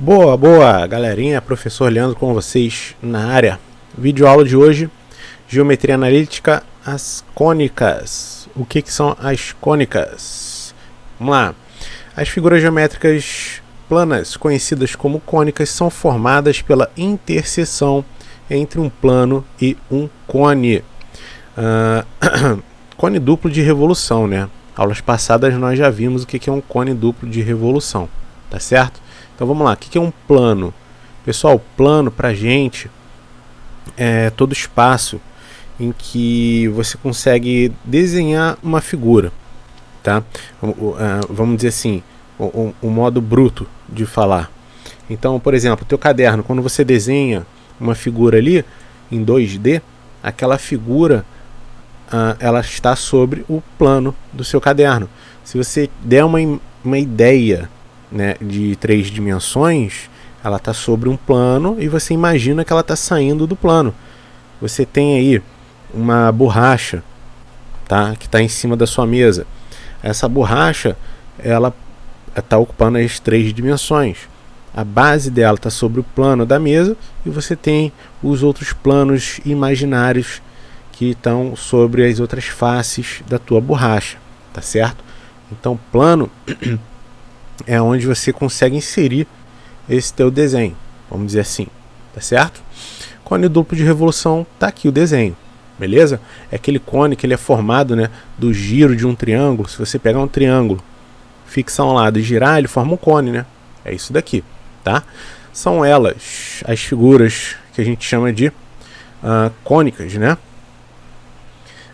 Boa, boa, galerinha, professor Leandro com vocês na área. Vídeo aula de hoje, geometria analítica, as cônicas. O que são as cônicas? Vamos lá. As figuras geométricas planas, conhecidas como cônicas, são formadas pela interseção entre um plano e um cone. Cone duplo de revolução, né? Aulas passadas nós já vimos o que é um cone duplo de revolução, tá certo? Então vamos lá, o que é um plano? Pessoal, plano pra gente é todo espaço em que você consegue desenhar uma figura, tá? Vamos dizer assim, o modo bruto de falar. Então, por exemplo, o teu caderno, quando você desenha uma figura ali em 2D, aquela figura ela está sobre o plano do seu caderno. Se você der uma ideia, né, de 3 dimensões, ela está sobre um plano e você imagina que ela está saindo do plano. Você tem aí uma borracha, tá, que está em cima da sua mesa. Essa borracha ela está ocupando as 3 dimensões. A base dela está sobre o plano da mesa e você tem os outros planos imaginários que estão sobre as outras faces da tua borracha, tá certo? Então, plano é onde você consegue inserir esse teu desenho, vamos dizer assim, tá certo? Cone duplo de revolução, tá aqui o desenho, beleza? É aquele cone que ele é formado, né, do giro de um triângulo. Se você pegar um triângulo, fixar um lado e girar, ele forma um cone, né? É isso daqui, tá? São elas as figuras que a gente chama de cônicas, né?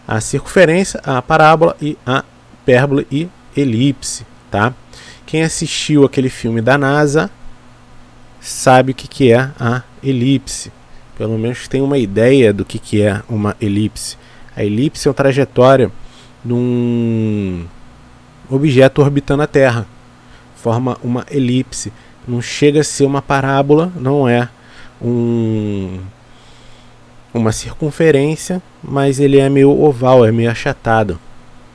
A circunferência, a parábola e a hipérbole e elipse, tá? Quem assistiu aquele filme da NASA sabe o que é a elipse. Pelo menos tem uma ideia do que é uma elipse. A elipse é uma trajetória de um objeto orbitando a Terra. Forma uma elipse. Não chega a ser uma parábola, não é uma circunferência, mas ele é meio oval, é meio achatado.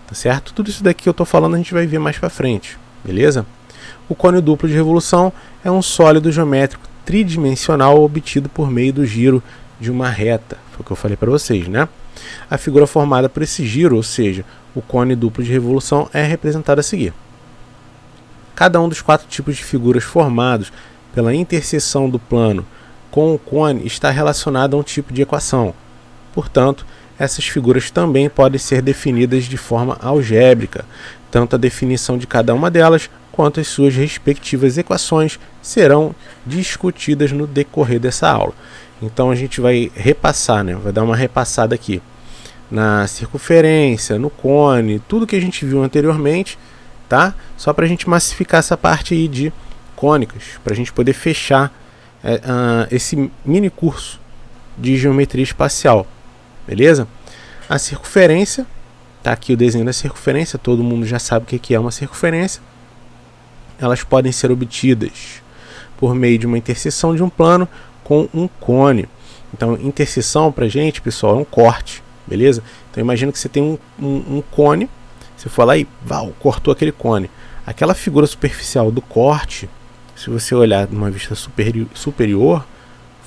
Tá certo? Tudo isso daqui que eu estou falando a gente vai ver mais para frente. Beleza? O cone duplo de revolução é um sólido geométrico tridimensional obtido por meio do giro de uma reta. Foi o que eu falei para vocês, né? A figura formada por esse giro, ou seja, o cone duplo de revolução, é representada a seguir. Cada um dos 4 tipos de figuras formados pela interseção do plano com o cone está relacionado a um tipo de equação. Portanto, essas figuras também podem ser definidas de forma algébrica. Tanto a definição de cada uma delas quanto as suas respectivas equações serão discutidas no decorrer dessa aula. Então a gente vai repassar, né? Vai dar uma repassada aqui na circunferência, no cone, tudo que a gente viu anteriormente, tá? Só para a gente massificar essa parte aí de cônicas, para a gente poder fechar esse mini curso de geometria espacial, beleza? A circunferência, tá aqui o desenho da circunferência, todo mundo já sabe o que é uma circunferência. Elas podem ser obtidas por meio de uma interseção de um plano com um cone. Então, interseção pra gente, pessoal, é um corte, beleza? Então, imagina que você tem um cone, você for lá e cortou aquele cone. Aquela figura superficial do corte, se você olhar numa vista superior,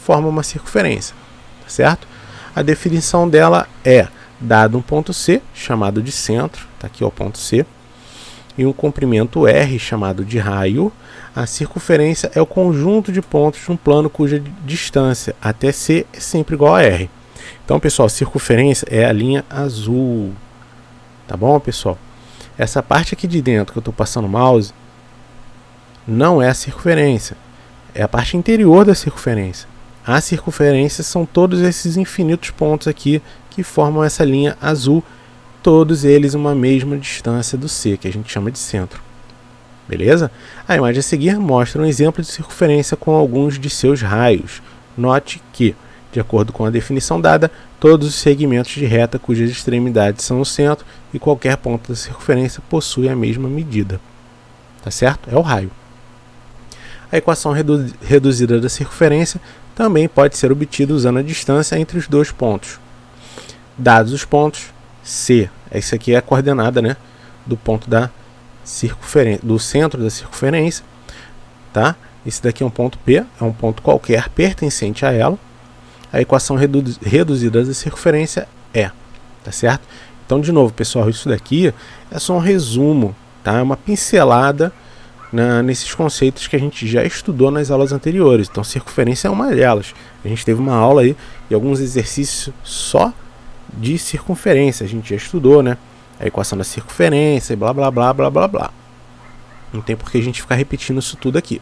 forma uma circunferência, tá certo? A definição dela é, dado um ponto C, chamado de centro, tá aqui o ponto C, e um comprimento R, chamado de raio, a circunferência é o conjunto de pontos de um plano cuja distância até C é sempre igual a R. Então, pessoal, circunferência é a linha azul, tá bom, pessoal? Essa parte aqui de dentro que eu estou passando o mouse não é a circunferência, é a parte interior da circunferência. A circunferência são todos esses infinitos pontos aqui que formam essa linha azul, todos eles uma mesma distância do C, que a gente chama de centro. Beleza? A imagem a seguir mostra um exemplo de circunferência com alguns de seus raios. Note que, de acordo com a definição dada, todos os segmentos de reta cujas extremidades são o centro e qualquer ponto da circunferência possui a mesma medida. Tá certo? É o raio. A equação reduzida da circunferência também pode ser obtida usando a distância entre os dois pontos. Dados os pontos, C, essa aqui é a coordenada, né, do ponto da circunferência, do centro da circunferência, tá? Esse daqui é um ponto P, é um ponto qualquer pertencente a ela. A equação reduzida da circunferência é, tá certo? Então, de novo, pessoal, isso daqui é só um resumo, tá? É uma pincelada nesses conceitos que a gente já estudou nas aulas anteriores. Então, circunferência é uma delas. A gente teve uma aula aí e alguns exercícios só de circunferência. A gente já estudou, né? A equação da circunferência e blá, blá, blá, blá, blá, blá. Não tem por que a gente ficar repetindo isso tudo aqui.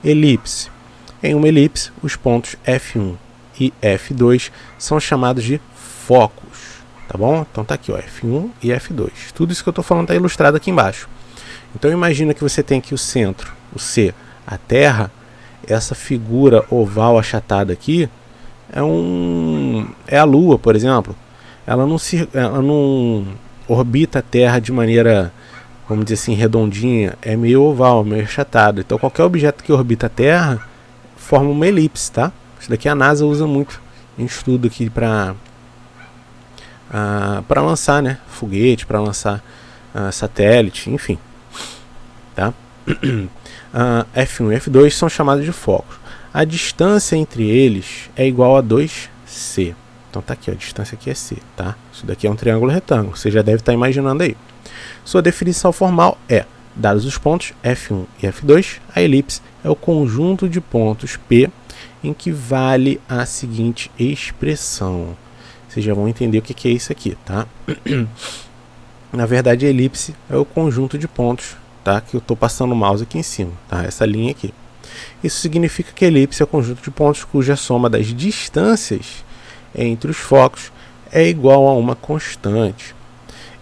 Elipse. Em uma elipse, os pontos F1 e F2 são chamados de focos, tá bom? Então tá aqui, ó, F1 e F2. Tudo isso que eu estou falando está ilustrado aqui embaixo. Então imagina que você tem aqui o centro, o C, a Terra. Essa figura oval achatada aqui é a Lua, por exemplo. Ela não orbita a Terra de maneira, vamos dizer assim, redondinha. É meio oval, meio achatado. Então qualquer objeto que orbita a Terra forma uma elipse, tá? Isso daqui a NASA usa muito em estudo aqui para lançar, né, foguete, para lançar satélite, enfim, tá? F1 e F2 são chamados de focos. A distância entre eles é igual a 2C. Então tá aqui, ó, a distância aqui é C, tá? Isso daqui é um triângulo retângulo, você já deve estar imaginando aí. Sua definição formal é: dados os pontos F1 e F2, a elipse é o conjunto de pontos P em que vale a seguinte expressão. Vocês já vão entender o que é isso aqui, tá? Na verdade, a elipse é o conjunto de pontos, tá? Que eu estou passando o mouse aqui em cima, tá? Essa linha aqui. Isso significa que a elipse é o conjunto de pontos cuja soma das distâncias entre os focos é igual a uma constante.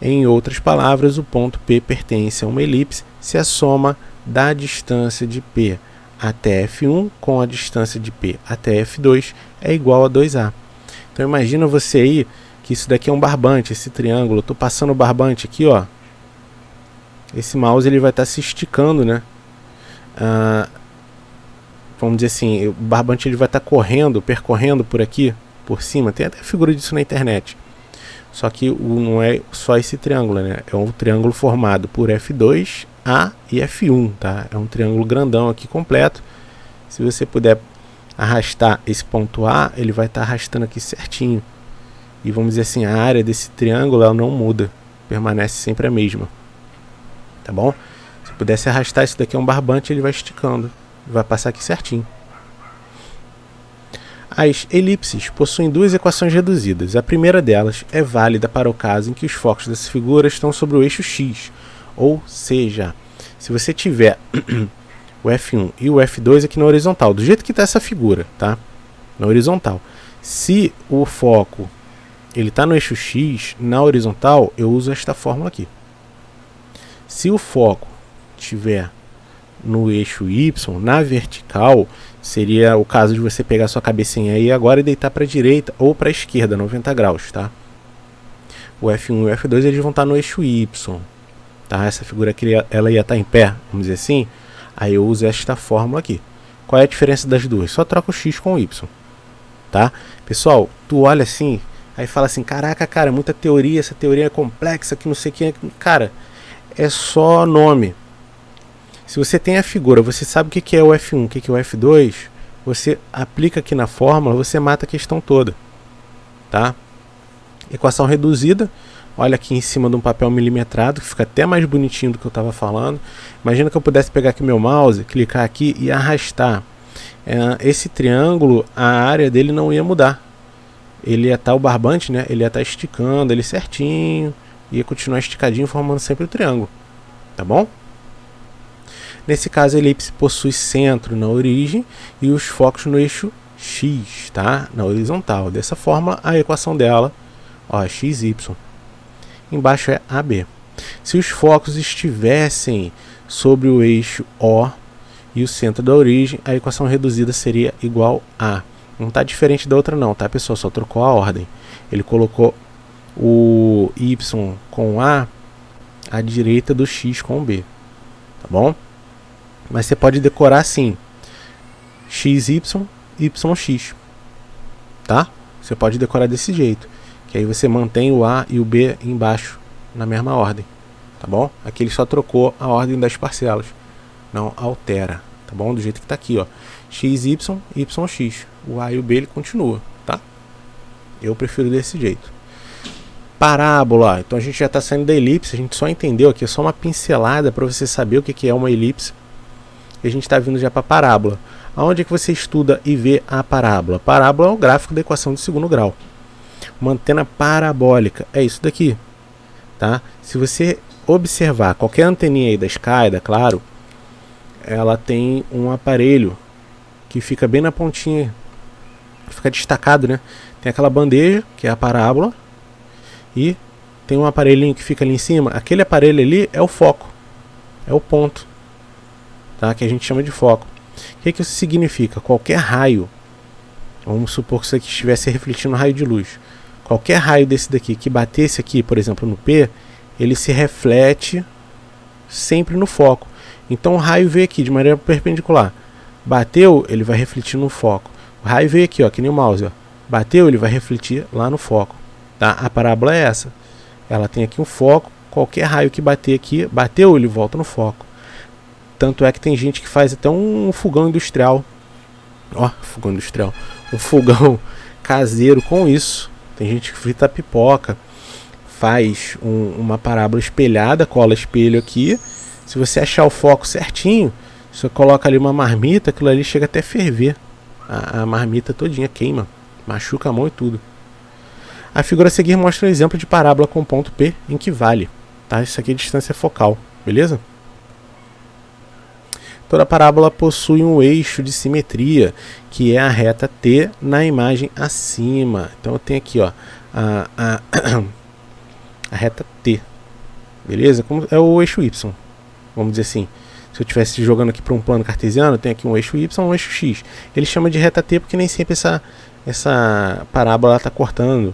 Em outras palavras, o ponto P pertence a uma elipse se a soma da distância de P até F1 com a distância de P até F2 é igual a 2A. Então imagina você aí que isso daqui é um barbante, esse triângulo. Eu estou passando o barbante aqui, ó. Esse mouse ele vai estar se esticando, né? Vamos dizer assim, o barbante ele vai estar percorrendo por aqui, por cima. Tem até figura disso na internet. Só que não é só esse triângulo, né? É um triângulo formado por F2, A e F1, tá? É um triângulo grandão aqui completo. Se você puder arrastar esse ponto A, ele vai estar arrastando aqui certinho. E vamos dizer assim, a área desse triângulo ela não muda, permanece sempre a mesma. Tá bom? Se pudesse arrastar, isso daqui é um barbante, ele vai esticando. Vai passar aqui certinho. As elipses possuem duas equações reduzidas. A primeira delas é válida para o caso em que os focos dessa figura estão sobre o eixo X. Ou seja, se você tiver o F1 e o F2 aqui na horizontal, do jeito que está essa figura, tá? Na horizontal. Se o foco ele está no eixo X, na horizontal, eu uso esta fórmula aqui. Se o foco estiver no eixo Y, na vertical, seria o caso de você pegar sua cabecinha aí agora e deitar para a direita ou para a esquerda, 90 graus, tá? O F1 e o F2 eles vão estar no eixo Y, tá? Essa figura aqui ela ia estar em pé, vamos dizer assim. Aí eu uso esta fórmula aqui. Qual é a diferença das duas? Só troca o X com o Y, tá? Pessoal, tu olha assim, aí fala assim, caraca, cara, muita teoria, essa teoria é complexa, que não sei o que. Cara, é só nome. Se você tem a figura, você sabe o que é o F1, o que é o F2, você aplica aqui na fórmula, você mata a questão toda, tá? Equação reduzida, olha aqui em cima de um papel milimetrado, que fica até mais bonitinho do que eu estava falando. Imagina que eu pudesse pegar aqui meu mouse, clicar aqui e arrastar. Esse triângulo, a área dele não ia mudar. Ele ia estar, o barbante, né? Ele ia estar esticando ele certinho, ia continuar esticadinho, formando sempre o triângulo, tá bom? Nesse caso, a elipse possui centro na origem e os focos no eixo X, tá? Na horizontal. Dessa forma, a equação dela, ó, é XY. Embaixo é AB. Se os focos estivessem sobre o eixo O e o centro da origem, a equação reduzida seria igual a... Não está diferente da outra não, tá, pessoal? Só trocou a ordem. Ele colocou o Y com A à direita do X com B, tá bom? Mas você pode decorar assim, XY, YX, tá? Você pode decorar desse jeito, que aí você mantém o A e o B embaixo, na mesma ordem, tá bom? Aqui ele só trocou a ordem das parcelas, não altera, tá bom? Do jeito que está aqui, ó, x, y, y, x. O A e o B ele continua, tá? Eu prefiro desse jeito. Parábola, então a gente já está saindo da elipse, a gente só entendeu aqui, é só uma pincelada para você saber o que é uma elipse. E a gente está vindo já para parábola. Aonde é que você estuda e vê a parábola? Parábola é o gráfico da equação de segundo grau. Uma antena parabólica é isso daqui, tá? Se você observar qualquer anteninha aí da Sky, claro, ela tem um aparelho que fica bem na pontinha, fica destacado, né? Tem aquela bandeja, que é a parábola, e tem um aparelhinho que fica ali em cima. Aquele aparelho ali é o foco, é o ponto, tá? Que a gente chama de foco. O que isso significa? Qualquer raio, vamos supor que isso aqui estivesse refletindo um raio de luz, qualquer raio desse daqui que batesse aqui, por exemplo, no P, ele se reflete sempre no foco. Então o raio veio aqui de maneira perpendicular, bateu, ele vai refletir no foco. O raio veio aqui, ó, que nem o mouse, ó, bateu, ele vai refletir lá no foco, tá? A parábola é essa, ela tem aqui um foco, qualquer raio que bater aqui, bateu, ele volta no foco. Tanto é que tem gente que faz até um fogão industrial, ó, fogão industrial, um fogão caseiro com isso. Tem gente que frita pipoca, faz uma parábola espelhada, cola espelho aqui. Se você achar o foco certinho, você coloca ali uma marmita, aquilo ali chega até a ferver. A marmita todinha queima, machuca a mão e tudo. A figura a seguir mostra um exemplo de parábola com ponto P em que vale, tá? Isso aqui é distância focal, beleza? Toda parábola possui um eixo de simetria, que é a reta T na imagem acima. Então eu tenho aqui, ó, a reta T, beleza? Como é o eixo Y, vamos dizer assim. Se eu estivesse jogando aqui para um plano cartesiano, eu tenho aqui um eixo Y e um eixo X. Ele chama de reta T porque nem sempre essa parábola está cortando,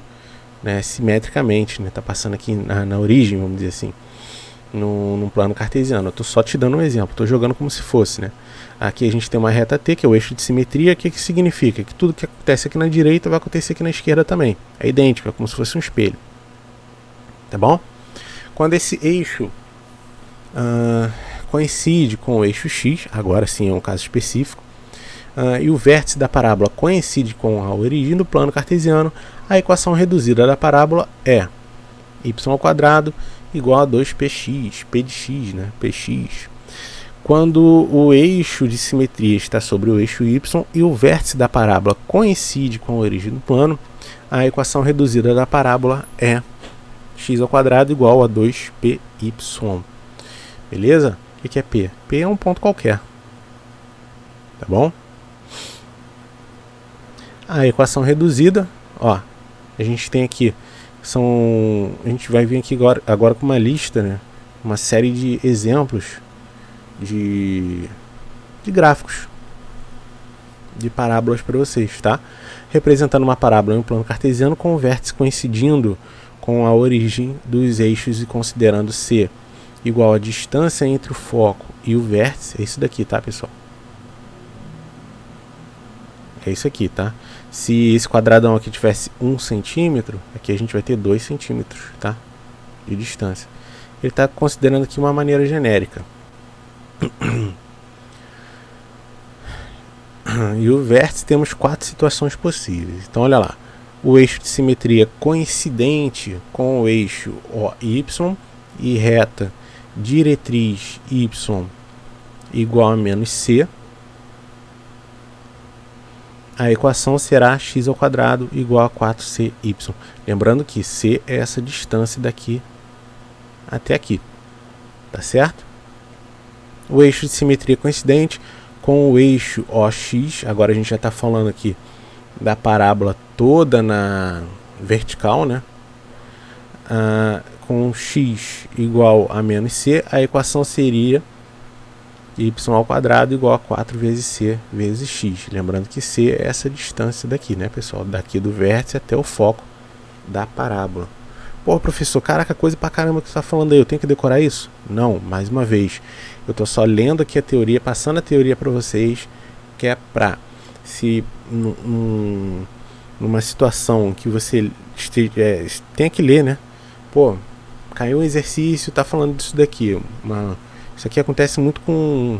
né, simetricamente, né? Está passando aqui na origem, vamos dizer assim, num plano cartesiano. Eu estou só te dando um exemplo, estou jogando como se fosse, né? Aqui a gente tem uma reta T, que é o eixo de simetria. O que significa? Que tudo que acontece aqui na direita vai acontecer aqui na esquerda também. É idêntico, é como se fosse um espelho. Tá bom? Quando esse eixo coincide com o eixo X, agora sim é um caso específico, e o vértice da parábola coincide com a origem do plano cartesiano, a equação reduzida da parábola é y² igual a 2px, p de x, né? Px. Quando o eixo de simetria está sobre o eixo y e o vértice da parábola coincide com a origem do plano, a equação reduzida da parábola é x² igual a 2py. Beleza? O que é P? P é um ponto qualquer. Tá bom? A equação reduzida, ó, a gente tem aqui, a gente vai vir aqui agora com uma lista, né? Uma série de exemplos de gráficos, de parábolas para vocês, tá? Representando uma parábola em um plano cartesiano com o vértice coincidindo com a origem dos eixos e considerando C igual a distância entre o foco e o vértice. É isso daqui, tá, pessoal? É isso aqui, tá? Se esse quadradão aqui tivesse 1 centímetro, aqui a gente vai ter 2 centímetros, tá? De distância. Ele está considerando aqui uma maneira genérica. E o vértice temos 4 situações possíveis. Então olha lá, o eixo de simetria coincidente com o eixo OY e reta diretriz Y igual a menos C. A equação será x² igual a 4cy. Lembrando que C é essa distância daqui até aqui, tá certo? O eixo de simetria coincidente com o eixo OX, agora a gente já está falando aqui da parábola toda na vertical, né? Com x igual a menos c, a equação seria y² igual a 4 vezes c vezes x. Lembrando que c é essa distância daqui, né, pessoal? Daqui do vértice até o foco da parábola. Pô, professor, caraca, coisa pra caramba que você tá falando aí, eu tenho que decorar isso? Não, mais uma vez, eu tô só lendo aqui a teoria, passando a teoria para vocês, que é pra, se numa situação que você tem que ler, né? Pô, caiu um exercício, tá falando disso daqui. Isso aqui acontece muito com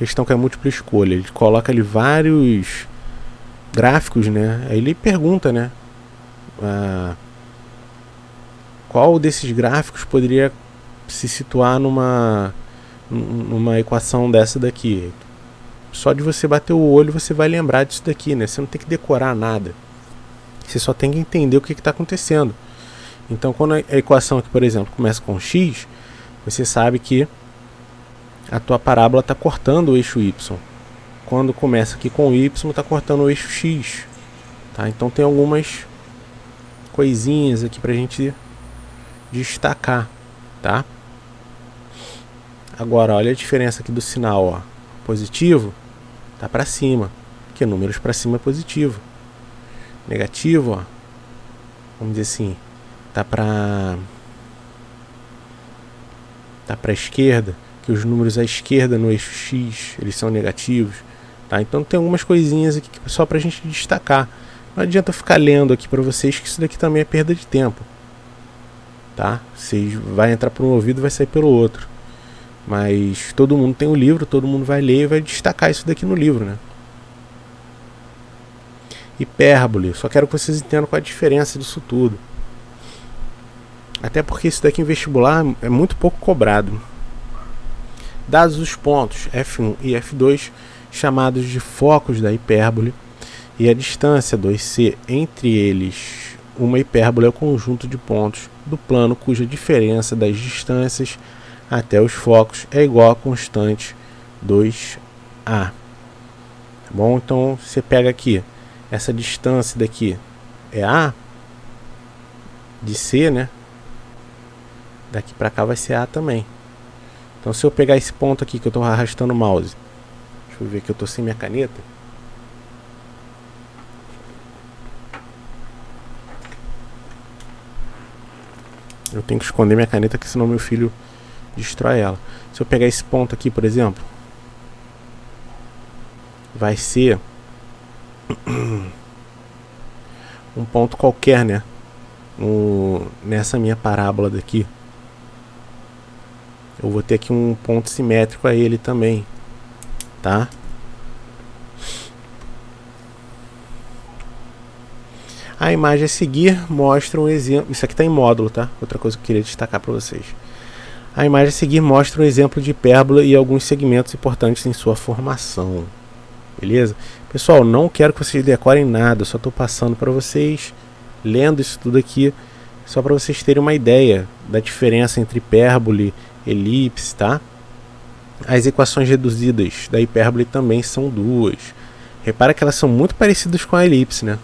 questão que é múltipla escolha. Ele coloca ali vários gráficos, né? Aí ele pergunta, né? Qual desses gráficos poderia se situar numa equação dessa daqui? Só de você bater o olho você vai lembrar disso daqui, né? Você não tem que decorar nada. Você só tem que entender o que está acontecendo. Então, quando a equação aqui, por exemplo, começa com x, você sabe que a tua parábola está cortando o eixo y. Quando começa aqui com y, está cortando o eixo x. Tá? Então, tem algumas coisinhas aqui para a gente destacar. Tá? Agora, olha a diferença aqui do sinal. Ó. Positivo está para cima, porque números para cima é positivo. Negativo, ó, vamos dizer assim, tá para esquerda, que os números à esquerda no eixo x, eles são negativos, tá? Então tem algumas coisinhas aqui só pra gente destacar. Não adianta ficar lendo aqui para vocês, que isso daqui também é perda de tempo, tá? Vocês vai entrar por um ouvido e vai sair pelo outro. Mas todo mundo tem o livro, todo mundo vai ler e vai destacar isso daqui no livro, né? Hipérbole, só quero que vocês entendam qual é a diferença disso tudo. Até porque isso daqui em vestibular é muito pouco cobrado. Dados os pontos F1 e F2, chamados de focos da hipérbole, e a distância 2C entre eles, uma hipérbole é o conjunto de pontos do plano cuja diferença das distâncias até os focos é igual à constante 2A. Tá bom? Então você pega aqui, essa distância daqui é A de C, né? Daqui para cá vai ser A também. Então se eu pegar esse ponto aqui que eu estou arrastando o mouse, deixa eu ver que eu estou sem minha caneta. Eu tenho que esconder minha caneta, que senão meu filho destrói ela. Se eu pegar esse ponto aqui, por exemplo, vai ser um ponto qualquer, né? Nessa minha parábola daqui. Eu vou ter aqui um ponto simétrico a ele também, tá? A imagem a seguir mostra um exemplo. Isso aqui está em módulo, tá? Outra coisa que eu queria destacar para vocês. A imagem a seguir mostra um exemplo de hipérbole e alguns segmentos importantes em sua formação. Beleza? Pessoal, não quero que vocês decorem nada, eu só estou passando para vocês, lendo isso tudo aqui, só para vocês terem uma ideia da diferença entre hipérbole, elipse, tá? As equações reduzidas da hipérbole também são duas. Repara que elas são muito parecidas com a elipse, né?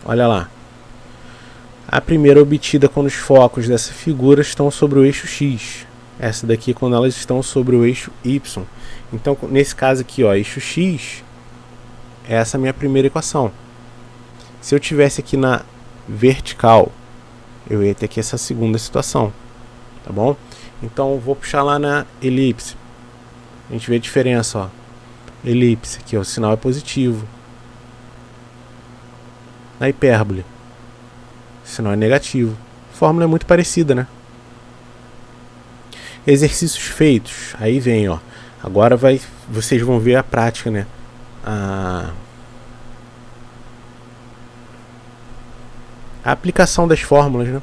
Olha lá. A primeira obtida quando os focos dessa figura estão sobre o eixo X. Essa daqui quando elas estão sobre o eixo Y. Então, nesse caso aqui, ó, eixo X, essa é a minha primeira equação. Se eu tivesse aqui na vertical, eu ia ter aqui essa segunda situação. Tá bom? Então, vou puxar lá na elipse. A gente vê a diferença, ó. Elipse, aqui ó, o sinal é positivo. Na hipérbole, o sinal é negativo. A fórmula é muito parecida, né? Exercícios feitos. Aí vem, ó. Agora vocês vão ver a prática, né? A aplicação das fórmulas, né?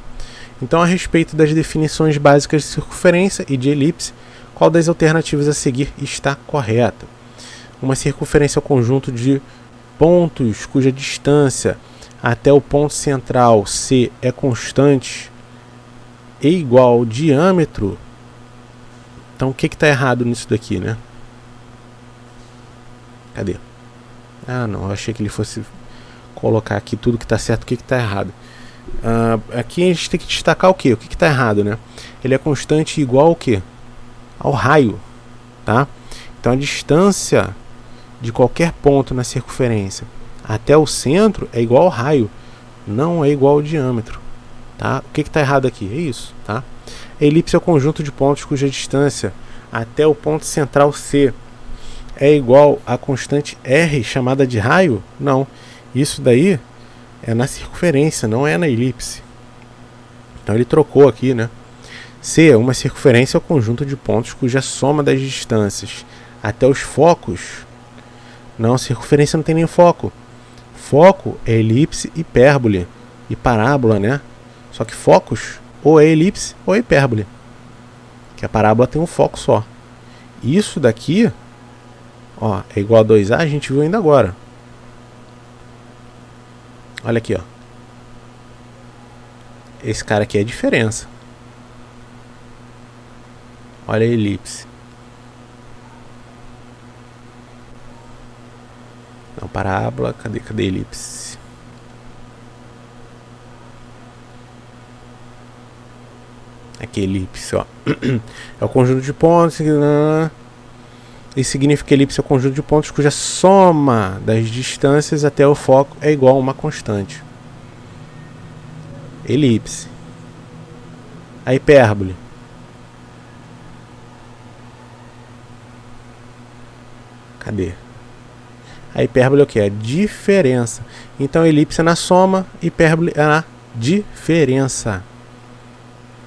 Então, a respeito das definições básicas de circunferência e de elipse, qual das alternativas a seguir está correta? Uma circunferência é o conjunto de pontos cuja distância até o ponto central C é constante e igual ao diâmetro. Então o que está errado nisso daqui, né? Cadê? Ah não, eu achei que ele fosse colocar aqui tudo que está certo, o que está errado. Aqui a gente tem que destacar o que? O que está errado, né? Ele é constante igual ao que? Ao raio, tá? Então a distância de qualquer ponto na circunferência até o centro é igual ao raio, não é igual ao diâmetro, tá? O que está errado aqui? É isso, tá? A elipse é o conjunto de pontos cuja distância até o ponto central C é igual à constante R, chamada de raio? Não, isso daí é na circunferência, não é na elipse. Então ele trocou aqui, né? C, uma circunferência é o conjunto de pontos cuja soma das distâncias até os focos. Não, circunferência não tem nem foco. Foco é elipse, hipérbole e parábola, né? Só que focos ou é elipse ou é hipérbole. Que a parábola tem um foco só. Isso daqui, ó, é igual a 2A, a gente viu ainda agora. Olha aqui, ó. Esse cara aqui é a diferença. Olha a elipse. Não, parábola, cadê a elipse? Aqui, elipse, ó. É o conjunto de pontos. Isso significa que elipse é o conjunto de pontos cuja soma das distâncias até o foco é igual a uma constante. Elipse. A hipérbole. Cadê? A hipérbole é o que? A diferença. Então, elipse é na soma, hipérbole é na diferença.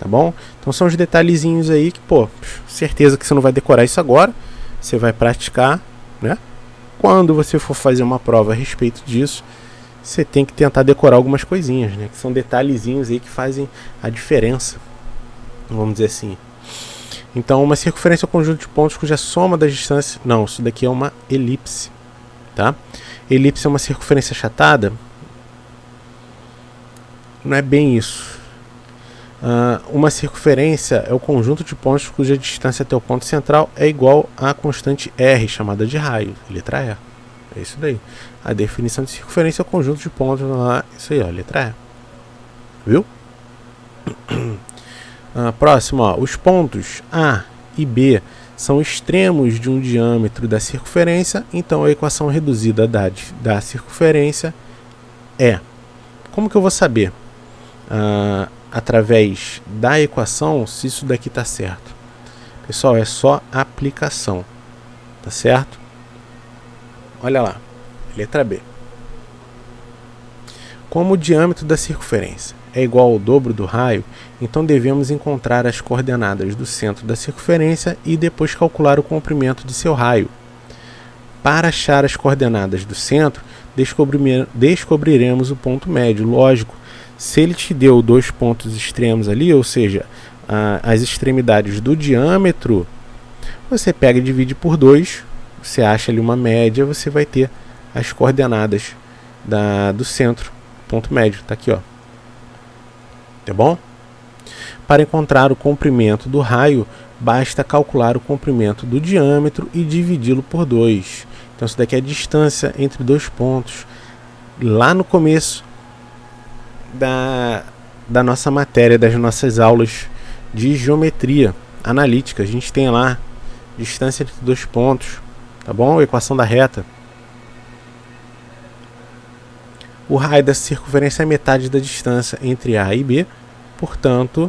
Tá bom? Então, são os detalhezinhos aí que, pô, certeza que você não vai decorar isso agora. Você vai praticar, né? Quando você for fazer uma prova a respeito disso, você tem que tentar decorar algumas coisinhas, né? Que são detalhezinhos aí que fazem a diferença. Vamos dizer assim. Então, uma circunferência é um conjunto de pontos cuja soma das distâncias... Não, isso daqui é uma elipse. Tá? Elipse é uma circunferência achatada? Não é bem isso. Uma circunferência é o conjunto de pontos cuja distância até o ponto central é igual à constante R, chamada de raio, letra E. É isso daí. A definição de circunferência é o conjunto de pontos, isso aí, ó, letra E. Viu? Próximo, ó, os pontos A e B são extremos de um diâmetro da circunferência, então a equação reduzida da circunferência é... Como que eu vou saber? Através da equação, se isso daqui está certo. Pessoal, é só aplicação. Tá certo? Olha lá. Letra B. Como o diâmetro da circunferência é igual ao dobro do raio, então devemos encontrar as coordenadas do centro da circunferência e depois calcular o comprimento de seu raio. Para achar as coordenadas do centro, descobriremos o ponto médio. Lógico, se ele te deu dois pontos extremos ali, ou seja, as extremidades do diâmetro, você pega e divide por 2, você acha ali uma média, você vai ter as coordenadas do centro, ponto médio, tá aqui, ó. Tá bom? Para encontrar o comprimento do raio, basta calcular o comprimento do diâmetro e dividi-lo por 2. Então isso daqui é a distância entre dois pontos. Lá no começo da nossa matéria, das nossas aulas de geometria analítica, a gente tem lá distância entre dois pontos, tá bom? A equação da reta. O raio da circunferência é metade da distância entre A e B, portanto,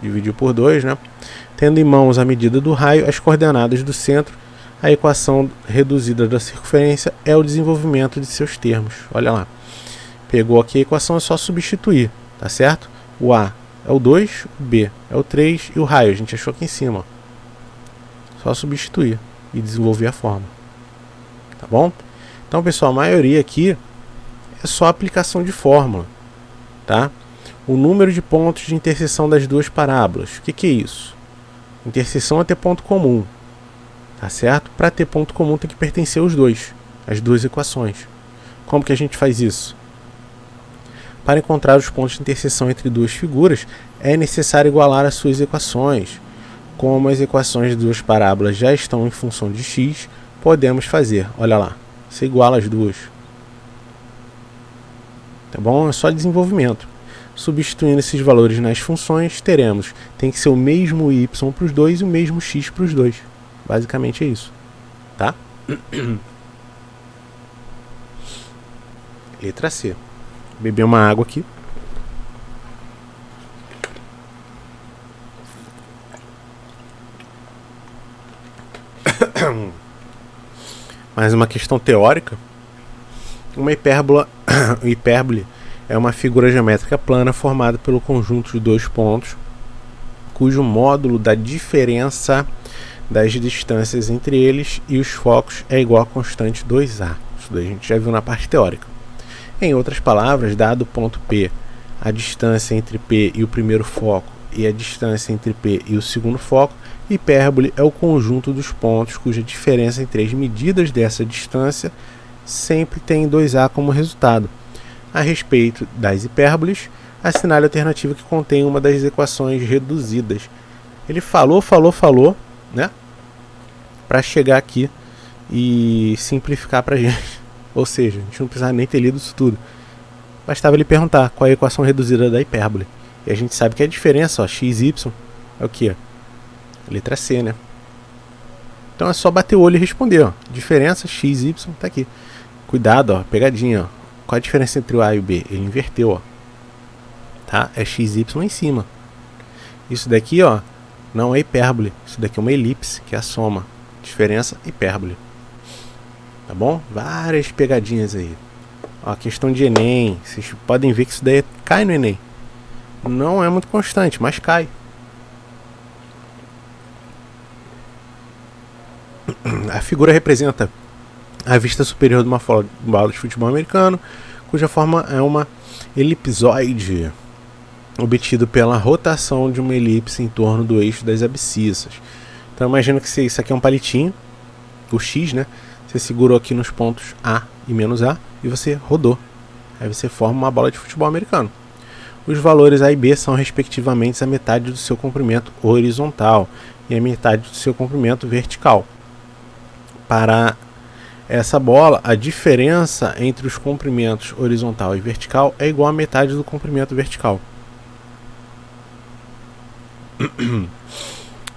dividiu por 2, né? Tendo em mãos a medida do raio, as coordenadas do centro, a equação reduzida da circunferência é o desenvolvimento de seus termos. Olha lá. Pegou aqui a equação, é só substituir, tá certo? O A é o 2, o B é o 3 e o raio a gente achou aqui em cima. Ó. Só substituir e desenvolver a forma. Tá bom? Então, pessoal, a maioria aqui é só aplicação de fórmula, tá? O número de pontos de interseção das duas parábolas. O que é isso? Interseção é ter ponto comum, tá certo? Para ter ponto comum tem que pertencer os dois, as duas equações. Como que a gente faz isso? Para encontrar os pontos de interseção entre duas figuras, é necessário igualar as suas equações. Como as equações de duas parábolas já estão em função de x, podemos fazer, olha lá, você iguala as duas. Tá bom? É só desenvolvimento. Substituindo esses valores nas funções, tem que ser o mesmo y para os dois e o mesmo x para os dois. Basicamente é isso. Tá? Letra C. Vou beber uma água aqui. Mais uma questão teórica. Uma hipérbole é uma figura geométrica plana formada pelo conjunto de dois pontos, cujo módulo da diferença das distâncias entre eles e os focos é igual a constante 2A. Isso daí a gente já viu na parte teórica. Em outras palavras, dado o ponto P, a distância entre P e o primeiro foco e a distância entre P e o segundo foco, hipérbole é o conjunto dos pontos cuja diferença entre as medidas dessa distância sempre tem 2A como resultado. A respeito das hipérboles, assinale a alternativa que contém uma das equações reduzidas. Ele falou, né? Para chegar aqui e simplificar para a gente. Ou seja, a gente não precisava nem ter lido isso tudo. Bastava ele perguntar qual é a equação reduzida da hipérbole. E a gente sabe que a diferença, ó, x, y, é o que? Letra C, né? Então é só bater o olho e responder, ó. Diferença, x, y, tá aqui. Cuidado, ó, pegadinha, ó. Qual a diferença entre o A e o B? Ele inverteu, ó. Tá? É x, y em cima. Isso daqui, ó, não é hipérbole. Isso daqui é uma elipse, que é a soma. Diferença, hipérbole. Tá bom? Várias pegadinhas aí. Ó, questão de Enem. Vocês podem ver que isso daí cai no Enem. Não é muito constante, mas cai. A figura representa a vista superior de uma bola de futebol americano, cuja forma é uma elipsoide, obtido pela rotação de uma elipse em torno do eixo das abscissas. Então imagina que isso aqui é um palitinho, o X, né? Você segurou aqui nos pontos A e menos A e você rodou. Aí você forma uma bola de futebol americano. Os valores A e B são respectivamente a metade do seu comprimento horizontal e a metade do seu comprimento vertical. Para essa bola, a diferença entre os comprimentos horizontal e vertical é igual a metade do comprimento vertical.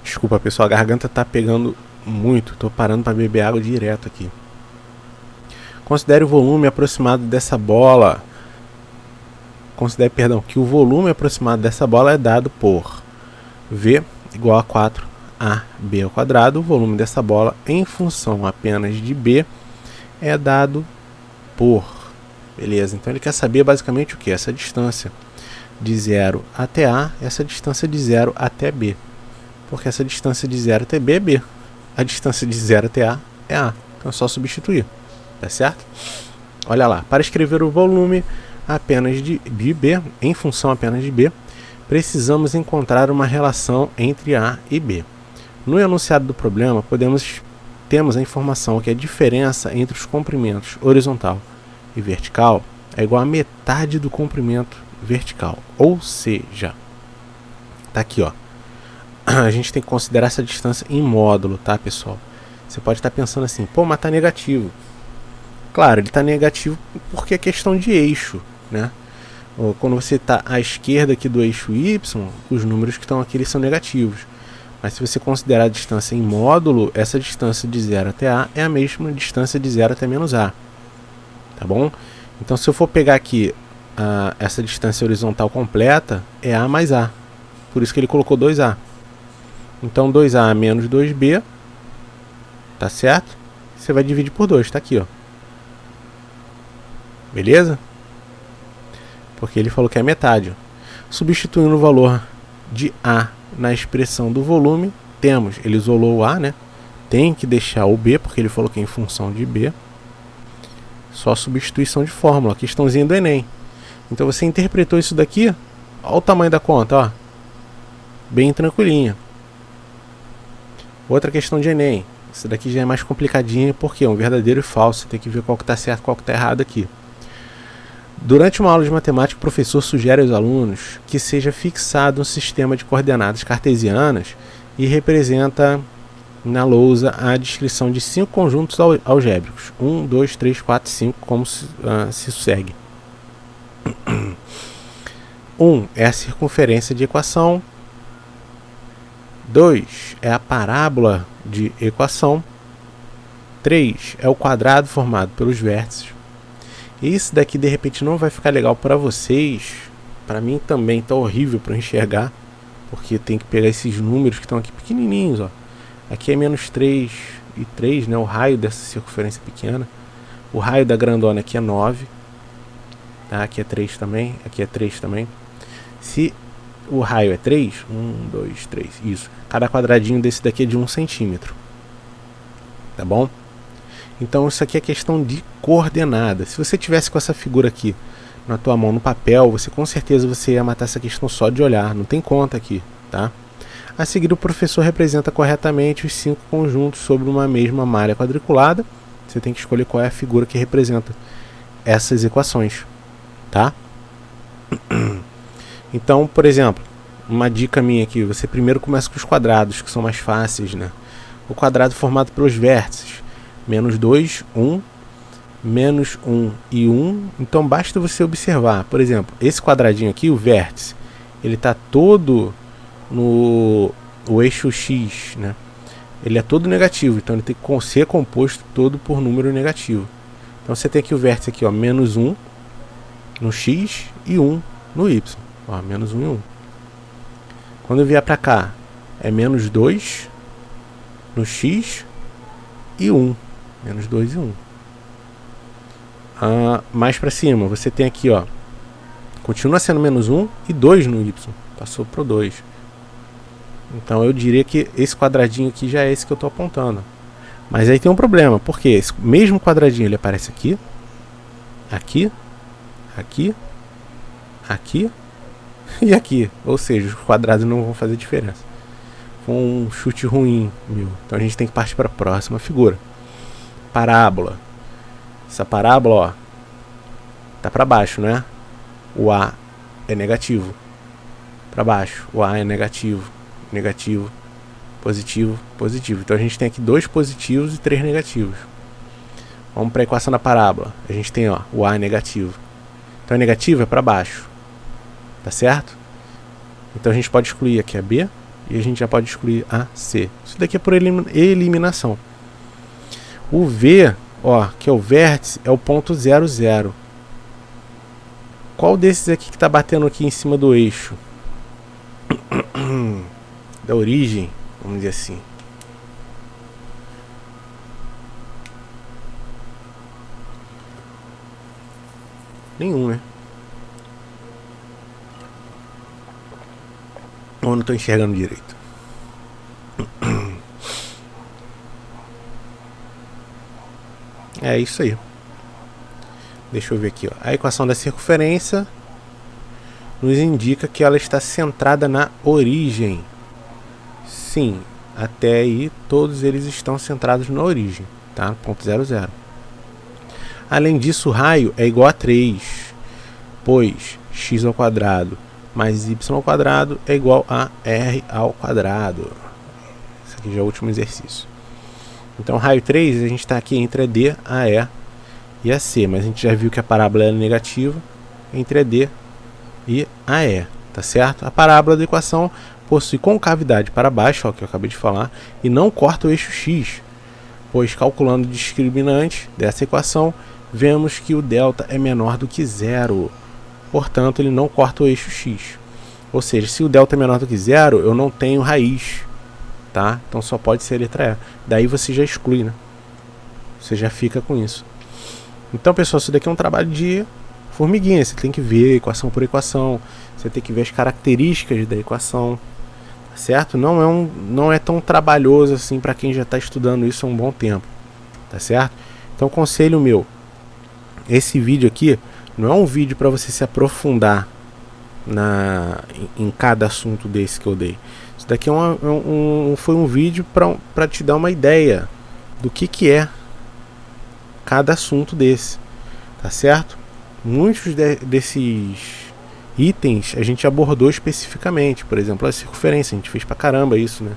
Desculpa, pessoal, a garganta está pegando muito. Estou parando para beber água direto aqui. Considere o volume aproximado dessa bola. Que o volume aproximado dessa bola é dado por V igual a 4AB ao quadrado. O volume dessa bola em função apenas de B é dado por... Beleza, então ele quer saber basicamente o que? Essa distância de 0 até A, essa distância de 0 até B. Porque essa distância de 0 até B é B. A distância de 0 até A é A. Então é só substituir. Tá certo? Olha lá, para escrever o volume apenas de B, em função apenas de B, precisamos encontrar uma relação entre A e B. No enunciado do problema, temos a informação que a diferença entre os comprimentos horizontal e vertical é igual a metade do comprimento vertical. Ou seja, tá aqui, ó. A gente tem que considerar essa distância em módulo, tá, pessoal? Você pode estar pensando assim, pô, mas tá negativo. Claro, ele está negativo porque é questão de eixo, né? Quando você está à esquerda aqui do eixo Y, os números que estão aqui eles são negativos. Mas se você considerar a distância em módulo, essa distância de 0 até A é a mesma distância de 0 até menos A. Tá bom? Então se eu for pegar aqui essa distância horizontal completa, é A mais A. Por isso que ele colocou 2A. Então 2A menos 2B, tá certo? Você vai dividir por 2, tá aqui, ó. Beleza? Porque ele falou que é metade. Ó. Substituindo o valor de A na expressão do volume, temos, ele isolou o A, né? Tem que deixar o B, porque ele falou que é em função de B. Só substituição de fórmula, questãozinha do Enem. Então você interpretou isso daqui, olha o tamanho da conta, ó. Bem tranquilinha. Outra questão de Enem. Isso daqui já é mais complicadinho, porque é um verdadeiro e falso. Você tem que ver qual que está certo e qual que está errado aqui. Durante uma aula de matemática, o professor sugere aos alunos que seja fixado um sistema de coordenadas cartesianas e representa na lousa a descrição de 5 conjuntos algébricos. 1, 2, 3, 4, 5, como se segue. 1 é a circunferência de equação. 2 é a parábola de equação. 3 é o quadrado formado pelos vértices. Isso daqui de repente não vai ficar legal para vocês. Para mim também está horrível para enxergar, porque tem que pegar esses números que estão aqui pequenininhos, ó. Aqui é menos 3 e 3, né? O raio dessa circunferência pequena. O raio da grandona aqui é 9. Tá? Aqui é 3 também. Aqui é 3 também. Se o raio é 3, 1, 2, 3, isso. Cada quadradinho desse daqui é de 1 centímetro. Tá bom? Então isso aqui é questão de coordenada. Se você tivesse com essa figura aqui na tua mão no papel, você com certeza você ia matar essa questão só de olhar. Não tem conta aqui, tá? A seguir, o professor representa corretamente os 5 conjuntos sobre uma mesma malha quadriculada. Você tem que escolher qual é a figura que representa essas equações, tá? Então, por exemplo, uma dica minha aqui, você primeiro começa com os quadrados, que são mais fáceis, né? O quadrado formado pelos vértices, menos 2, 1, menos 1 e 1. Então basta você observar, por exemplo, esse quadradinho aqui, o vértice, ele está todo no eixo X, né? Ele é todo negativo, então ele tem que ser composto todo por número negativo. Então você tem aqui o vértice aqui, ó, menos 1 no X e 1 no Y. Ó, menos 1 e 1. Quando eu vier para cá, é menos 2 no X e 1. Menos 2 e 1. Mais para cima, você tem aqui, ó, continua sendo menos 1 e 2 no Y. Passou pro 2. Então eu diria que esse quadradinho aqui já é esse que eu estou apontando. Mas aí tem um problema, porque esse mesmo quadradinho ele aparece aqui, aqui, aqui, aqui e aqui. Ou seja, os quadrados não vão fazer diferença. Foi um chute ruim, meu. Então a gente tem que partir para a próxima figura. Parábola. Essa parábola, ó, tá para baixo, né? O A é negativo. Para baixo, o A é negativo. Negativo, positivo, positivo. Então a gente tem aqui 2 positivos e 3 negativos. Vamos para a equação da parábola. A gente tem, ó, o A é negativo. Então negativo é para baixo. Tá certo? Então a gente pode excluir aqui a B e a gente já pode excluir a C. Isso daqui é por eliminação. O V, ó, que é o vértice, é o ponto 0, 0. Qual desses aqui que está batendo aqui em cima do eixo? Da origem, vamos dizer assim. Nenhum, né? Ou não estou enxergando direito. É isso aí. Deixa eu ver aqui, ó. A equação da circunferência nos indica que ela está centrada na origem. Sim, até aí todos eles estão centrados na origem, tá? Ponto 0, 0. Além disso, o raio é igual a 3, pois x ao quadrado mais y ao quadrado é igual a r ao quadrado. Esse aqui já é o último exercício. Então, raio 3, a gente está aqui entre a D, a E e a C, mas a gente já viu que a parábola é negativa entre a D e a E, tá certo? A parábola da equação possui concavidade para baixo, ó, que eu acabei de falar, e não corta o eixo X, pois calculando o discriminante dessa equação, vemos que o delta é menor do que 0. Portanto, ele não corta o eixo X. Ou seja, se o delta é menor do que 0, eu não tenho raiz, tá? Então só pode ser a letra E. Daí você já exclui, né? Você já fica com isso. Então, pessoal, isso daqui é um trabalho de formiguinha. Você tem que ver equação por equação, você tem que ver as características da equação, certo? Não é tão trabalhoso assim para quem já está estudando isso há um bom tempo, tá certo? Então, conselho meu, esse vídeo aqui não é um vídeo para você se aprofundar em cada assunto desse que eu dei. Isso daqui foi um vídeo para te dar uma ideia do que é cada assunto desse, tá certo? Muitos desses itens a gente abordou especificamente. Por exemplo, a circunferência, a gente fez pra caramba isso, né?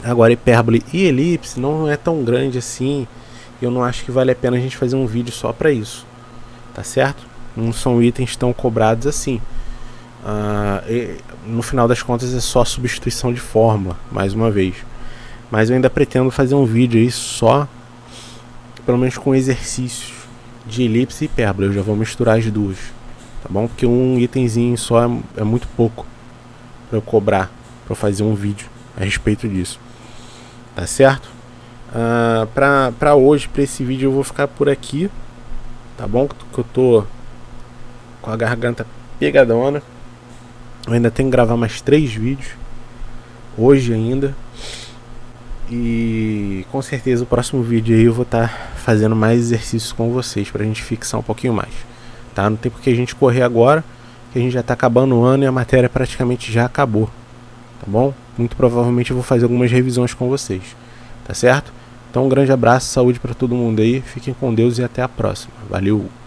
Agora, hipérbole e elipse não é tão grande assim. Eu não acho que vale a pena a gente fazer um vídeo só para isso, tá certo? Não são itens tão cobrados assim. No final das contas é só substituição de fórmula, mais uma vez. Mas eu ainda pretendo fazer um vídeo aí só, pelo menos com exercícios de elipse e hipérbole. Eu já vou misturar as duas, tá bom? Porque um itemzinho só é muito pouco para eu cobrar, para fazer um vídeo a respeito disso, tá certo? Para hoje, para esse vídeo eu vou ficar por aqui, tá bom? Que eu tô com a garganta pegadona. Eu ainda tenho que gravar mais 3 vídeos hoje ainda. E com certeza o próximo vídeo aí eu vou estar fazendo mais exercícios com vocês pra gente fixar um pouquinho mais, tá? Não tem porque a gente correr agora, que a gente já tá acabando o ano e a matéria praticamente já acabou, tá bom? Muito provavelmente eu vou fazer algumas revisões com vocês, tá certo? Então um grande abraço, saúde pra todo mundo aí, fiquem com Deus e até a próxima. Valeu!